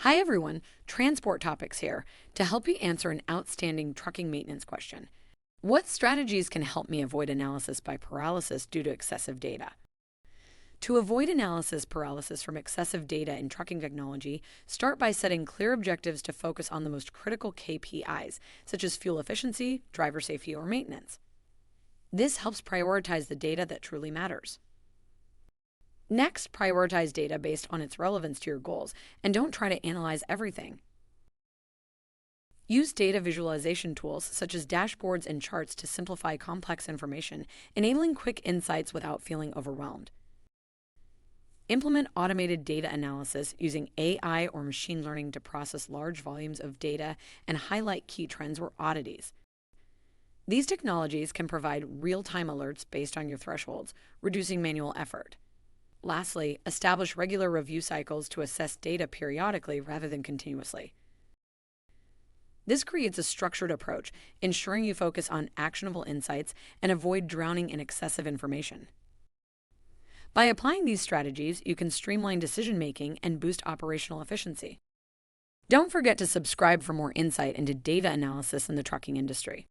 Hi everyone, Transport Topics here to help you answer an outstanding trucking maintenance question. What strategies can help me avoid analysis by paralysis due to excessive data? To avoid analysis paralysis from excessive data in trucking technology, start by setting clear objectives to focus on the most critical KPIs, such as fuel efficiency, driver safety, or maintenance. This helps prioritize the data that truly matters. Next, prioritize data based on its relevance to your goals, and don't try to analyze everything. Use data visualization tools such as dashboards and charts to simplify complex information, enabling quick insights without feeling overwhelmed. Implement automated data analysis using AI or machine learning to process large volumes of data and highlight key trends or oddities. These technologies can provide real-time alerts based on your thresholds, reducing manual effort. Lastly, establish regular review cycles to assess data periodically rather than continuously. This creates a structured approach, ensuring you focus on actionable insights and avoid drowning in excessive information. By applying these strategies, you can streamline decision-making and boost operational efficiency. Don't forget to subscribe for more insight into data analysis in the trucking industry.